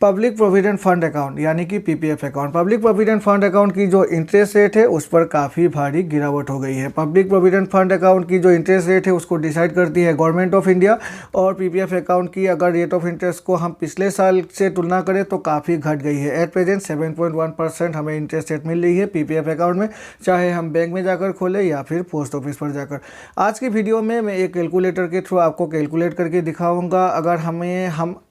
Public provident fund account यानी कि PPF account. Public provident fund account की जो इंटरेस्ट रेट है उस पर काफ़ी भारी गिरावट हो गई है। पब्लिक प्रोविडेंट फंड अकाउंट की जो इंटरेस्ट रेट है उसको डिसाइड करती है गवर्नमेंट ऑफ इंडिया, और पीपीएफ अकाउंट की अगर रेट ऑफ इंटरेस्ट को हम पिछले साल से तुलना करें तो काफ़ी घट गई है। एट प्रेजेंट 7.1% हमें इंटरेस्ट रेट मिल रही है पीपीएफ अकाउंट में, चाहे हम बैंक में जाकर खोलें या फिर पोस्ट ऑफिस पर जाकर। आज की वीडियो में मैं एक कैलकुलेटर के थ्रू आपको कैलकुलेट करके दिखाऊंगा। अगर हम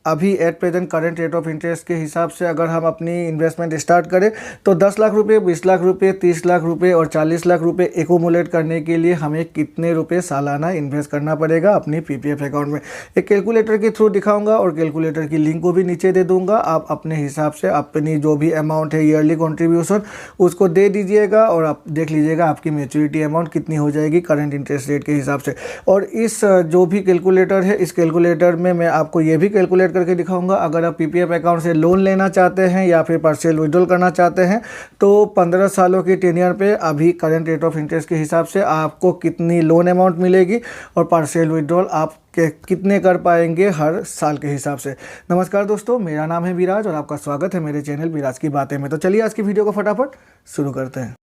अभी at present current rate of interest के हिसाब से अगर हम अपनी इन्वेस्टमेंट स्टार्ट करें तो 10 लाख रुपए, 20 लाख रुपए, 30 लाख रुपए और 40 लाख रुपए एक्यूमुलेट करने के लिए हमें कितने रुपए सालाना इन्वेस्ट करना पड़ेगा अपनी पीपीएफ अकाउंट में, एक कैलकुलेटर के थ्रू दिखाऊंगा और कैलकुलेटर की लिंक को भी नीचे दे दूंगा। आप अपने हिसाब से अपनी जो भी अमाउंट है ईयरली कॉन्ट्रीब्यूशन उसको दे दीजिएगा और आप देख लीजिएगा आपकी मैच्योरिटी अमाउंट कितनी हो जाएगी करंट इंटरेस्ट रेट के हिसाब से। और इस जो भी कैलकुलेटर है इस कैलकुलेटर में मैं आपको ये भी कैलकुलेट करके दिखाऊंगा, अगर आप पीपीएफ अकाउंट से लोन लेना चाहते हैं या फिर पार्शियल विड्रॉल करना चाहते हैं तो 15 सालों की टेन्योर पे अभी करंट रेट ऑफ इंटरेस्ट के हिसाब से आपको कितनी लोन अमाउंट मिलेगी और पार्शियल विड्रॉल आप कितने कर पाएंगे हर साल के हिसाब से। नमस्कार दोस्तों, मेरा नाम है विराज और आपका स्वागत है मेरे चैनल विराज की बातें में। तो चलिए आज की वीडियो को फटाफट शुरू करते हैं।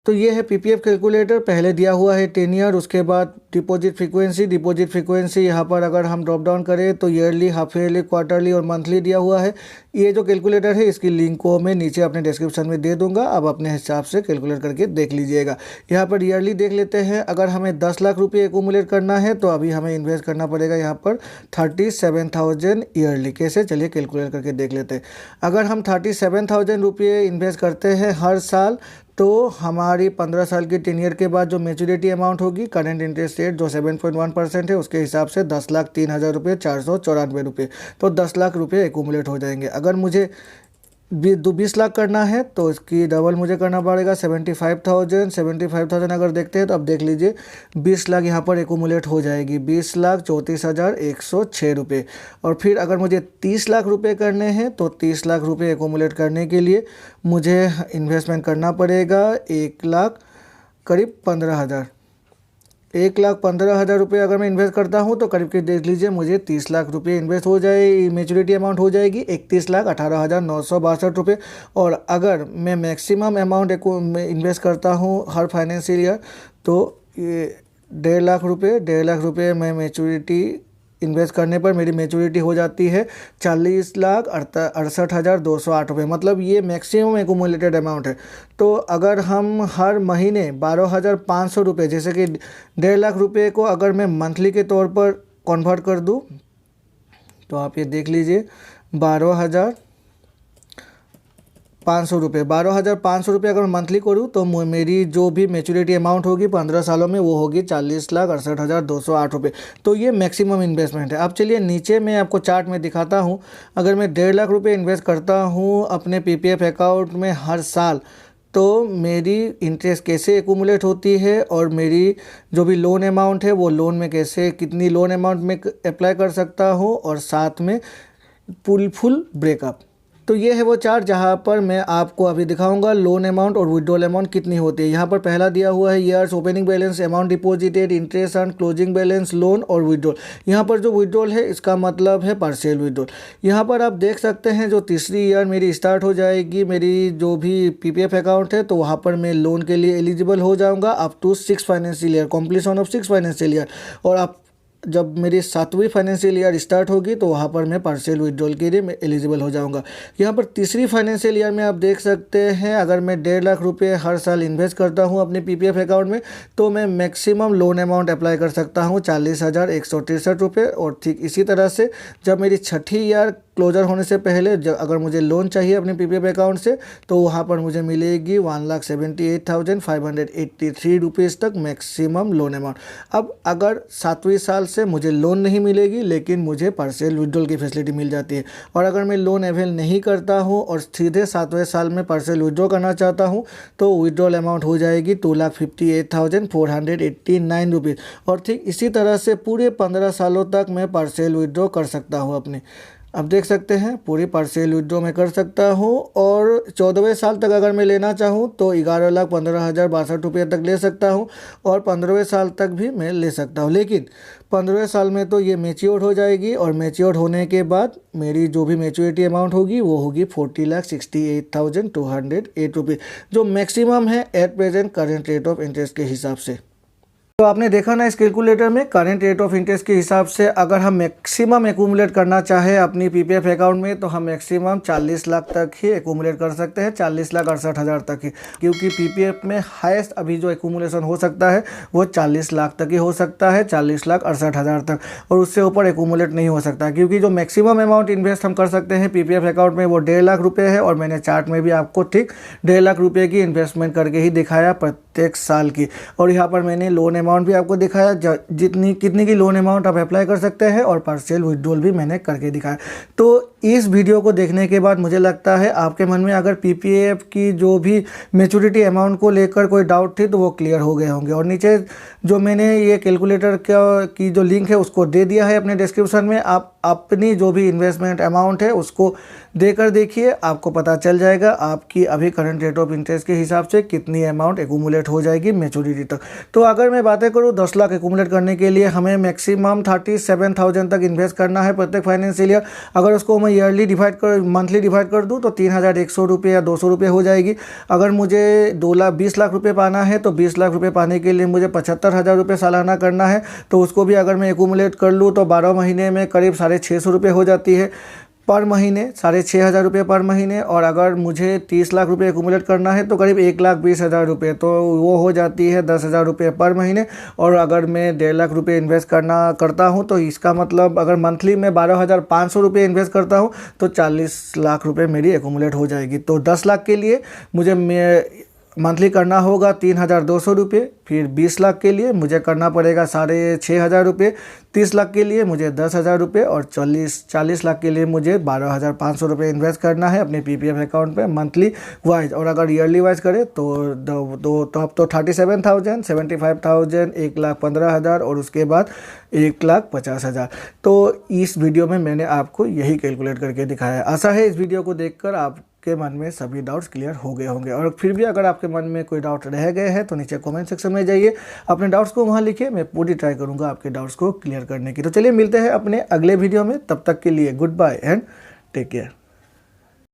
तो ये है पीपीएफ कैलकुलेटर। पहले दिया हुआ है 10 ईयर, उसके बाद डिपॉजिट फ्रीक्वेंसी यहाँ पर अगर हम ड्रॉप डाउन करें तो ईयरली, हाफ ईयरली, क्वार्टरली और मंथली दिया हुआ है। ये जो कैलकुलेटर है इसकी लिंक को मैं नीचे अपने डिस्क्रिप्शन में दे दूंगा, आप अपने हिसाब से कैलकुलेट करके देख लीजिएगा। यहाँ पर ईयरली देख लेते हैं। अगर हमें 10 लाख रुपये एक्यूमुलेट करना है तो अभी हमें इन्वेस्ट करना पड़ेगा यहाँ पर 37,000 ईयरली। कैसे, चलिए कैलकुलेट करके देख लेते हैं। अगर हम 37,000 रुपये इन्वेस्ट करते हैं हर साल तो हमारी 15 साल की टेन्योर के बाद जो मैच्योरिटी अमाउंट होगी करंट इंटरेस्ट रेट जो 7.1% है उसके हिसाब से 10,03,000 रुपये 494 रुपये, तो 10 लाख रुपये एक्यूमुलेट हो जाएंगे। अगर मुझे 20 लाख करना है तो इसकी डबल मुझे करना पड़ेगा 75,000 अगर देखते हैं तो अब देख लीजिए 20 लाख यहाँ पर एक्यूमुलेट हो जाएगी, 20,34,106 रुपये। और फिर अगर मुझे 30 लाख रुपए करने हैं तो 30 लाख रुपए एक्यूमुलेट करने के लिए मुझे इन्वेस्टमेंट करना पड़ेगा 1,15,000 रुपये। अगर मैं इन्वेस्ट करता हूं तो करीब देख लीजिए मुझे 30 लाख रुपये इन्वेस्ट हो जाए, मैच्योरिटी अमाउंट हो जाएगी 31,18,962 रुपये। और अगर मैं मैक्सिमम अमाउंट इन्वेस्ट करता हूं हर फाइनेंशियल ईयर तो ये 1.5 लाख रुपये मैं मैच्योरिटी इन्वेस्ट करने पर मेरी मैच्योरिटी हो जाती है 40,68,208 रुपये। मतलब ये मैक्सिमम एक्यूमुलेटेड अमाउंट है। तो अगर हम हर महीने 12,500 रुपये, जैसे कि 1.5 लाख रुपये को अगर मैं मंथली के तौर पर कन्वर्ट कर दूं तो आप ये देख लीजिए 12,500 रुपये अगर मंथली करूँ तो मेरी जो भी मैच्योरिटी अमाउंट होगी 15 सालों में वो होगी 40,68,208 रुपये। तो ये मैक्सिमम इन्वेस्टमेंट है। अब चलिए नीचे मैं आपको चार्ट में दिखाता हूँ। अगर मैं 1.5 लाख रुपये इन्वेस्ट करता हूँ अपने पीपीएफ अकाउंट में हर साल तो मेरी इंटरेस्ट कैसे एक्यूमुलेट होती है और मेरी जो भी लोन अमाउंट है वो लोन में कैसे कितनी लोन अमाउंट में अप्लाई कर सकता हूँ और साथ में फुल ब्रेकअप। तो ये है वो चार्ट जहाँ पर मैं आपको अभी दिखाऊंगा लोन अमाउंट और विड्रॉल अमाउंट कितनी होती है। यहाँ पर पहला दिया हुआ है years, opening balance, amount deposited, interest earn, closing balance, loan और विड्रॉल। यहाँ पर जो विड्रॉल है इसका मतलब है पार्शियल विड्रॉल। यहाँ पर आप देख सकते हैं जो तीसरी ईयर मेरी स्टार्ट हो जाएगी मेरी जो भी पीपीएफ अकाउंट है तो वहाँ पर मैं लोन के लिए एलिजिबल हो जाऊँगा up to 6 financial year, completion of 6 financial year. और आप जब मेरी 7वीं फाइनेंशियल ईयर स्टार्ट होगी तो वहाँ पर मैं पार्शियल विड्रॉल के लिए मैं एलिजिबल हो जाऊँगा। यहाँ पर तीसरी फाइनेंशियल ईयर में आप देख सकते हैं अगर मैं 1.5 लाख रुपये हर साल इन्वेस्ट करता हूँ अपने पीपीएफ अकाउंट में तो मैं मैक्सिमम लोन अमाउंट अप्लाई कर सकता हूँ 40,163 रुपये। और ठीक इसी तरह से जब मेरी 6ठी ईयर क्लोजर होने से पहले अगर मुझे लोन चाहिए अपने पीपीएफ अकाउंट से तो वहाँ पर मुझे मिलेगी 1,78,583 रुपीज़ तक मैक्सिमम लोन अमाउंट। अब अगर 7वीं साल से मुझे लोन नहीं मिलेगी लेकिन मुझे पार्शियल विड्रॉल की फैसिलिटी मिल जाती है। और अगर मैं लोन अवेल नहीं करता हूँ और सीधे 7वें साल में पार्शियल विड्रॉ करना चाहता हूँ तो विड्रॉल अमाउंट हो जाएगी 2,58,489 रुपीज़। और ठीक इसी तरह से पूरे 15 सालों तक मैं पार्शियल विड्रॉ कर सकता हूँ अपने। अब देख सकते हैं पूरी पार्शियल विड्रॉ मैं कर सकता हूं और 14वें साल तक अगर मैं लेना चाहूं तो 11,15,062 रुपये तक ले सकता हूं और 15वें साल तक भी मैं ले सकता हूं। लेकिन 15वें साल में तो ये मैच्योर हो जाएगी और मैच्योर होने के बाद मेरी जो भी मैच्योरिटी अमाउंट होगी वो होगी 40,68,208 रुपये, जो मैक्सिमम है at present current rate of interest के हिसाब से। तो आपने देखा ना इस कैलकुलेटर में करंट रेट ऑफ इंटरेस्ट के हिसाब से अगर हम मैक्सिमम एक्यूमुलेट करना चाहे अपनी पीपीएफ अकाउंट में तो हम मैक्सिमम 40 लाख तक ही एक्यूमुलेट कर सकते हैं, 40,68,000 तक ही, क्योंकि पीपीएफ में हाईएस्ट अभी जो एक्यूमुलेशन हो सकता है वो 40 लाख तक ही हो सकता है, 40,68,000 तक, और उससे ऊपर एक्यूमुलेट नहीं हो सकता, क्योंकि जो मैक्सिमम अमाउंट इन्वेस्ट हम कर सकते हैं पीपीएफ अकाउंट में वो 1.5 लाख रुपये है। और मैंने चार्ट में भी आपको ठीक 1.5 लाख रुपये की इन्वेस्टमेंट करके ही दिखाया प्रत्येक साल की, और यहाँ पर मैंने लोन अमाउंट भी आपको दिखाया, कितनी की लोन अमाउंट आप अप्लाई कर सकते हैं, और पार्शियल विड्रॉल भी मैंने करके दिखाया। तो इस वीडियो को देखने के बाद मुझे लगता है आपके मन में अगर पीपीएफ की जो भी मैच्योरिटी अमाउंट को लेकर कोई डाउट थी तो वो क्लियर हो गए होंगे। और नीचे जो मैंने ये कैलकुलेटर की जो लिंक है उसको दे दिया है अपने डिस्क्रिप्शन में, आप अपनी जो भी इन्वेस्टमेंट अमाउंट है उसको देकर देखिए, आपको पता चल जाएगा आपकी अभी करंट रेट ऑफ इंटरेस्ट के हिसाब से कितनी अमाउंट एक्यूमुलेट हो जाएगी मैच्योरिटी तक। तो अगर मैं बातें करूँ 10 लाख एक्यूमुलेट करने के लिए हमें मैक्सिमम 37,000 तक इन्वेस्ट करना है प्रत्येक फाइनेंशियल ईयर। अगर उसको मैं ईयरली मंथली डिवाइड कर दूँ तो 3,100 रुपये या 200 रुपये हो जाएगी। अगर मुझे 20 लाख रुपये पाना है तो 20 लाख रुपये पाने के लिए मुझे 75,000 रुपये सालाना करना है। तो उसको भी अगर मैं एक्यूमुलेट कर लूँ तो 12 महीने में करीब 650 रुपये हो जाती है पर महीने, 6,500 रुपये पर महीने। और अगर मुझे 30 लाख रुपये एक्यूमुलेट करना है तो करीब 1,20,000 रुपये, तो वो हो जाती है 10,000 रुपये पर महीने। और अगर मैं 1.5 लाख रुपये इन्वेस्ट करता हूँ तो इसका मतलब अगर मंथली में 12,500 रुपये इन्वेस्ट करता हूँ तो 40 लाख रुपये मेरी एक्यूमुलेट हो जाएगी। तो 10 लाख के लिए मुझे मंथली करना होगा 3,200 रुपये, फिर 20 लाख के लिए मुझे करना पड़ेगा 6,500 रुपये, 30 लाख के लिए मुझे 10,000 रुपये और 40 लाख के लिए मुझे 12,500 रुपये इन्वेस्ट करना है अपने पीपीएफ अकाउंट पे मंथली वाइज। और अगर ईयरली वाइज करें तो अब तो 37,000, 75,000, 1,15,000 और उसके बाद 1,50,000। तो इस वीडियो में मैंने आपको यही कैलकुलेट करके दिखाया है। आशा है इस वीडियो को देखकर आपके मन में सभी डाउट्स क्लियर हो गए होंगे। और फिर भी अगर आपके मन में कोई डाउट रह गए हैं तो नीचे कमेंट सेक्शन में जाइए, अपने डाउट्स को वहां लिखिए, मैं पूरी ट्राई करूंगा आपके डाउट्स को क्लियर करने की। तो चलिए मिलते हैं अपने अगले वीडियो में, तब तक के लिए good bye and take care.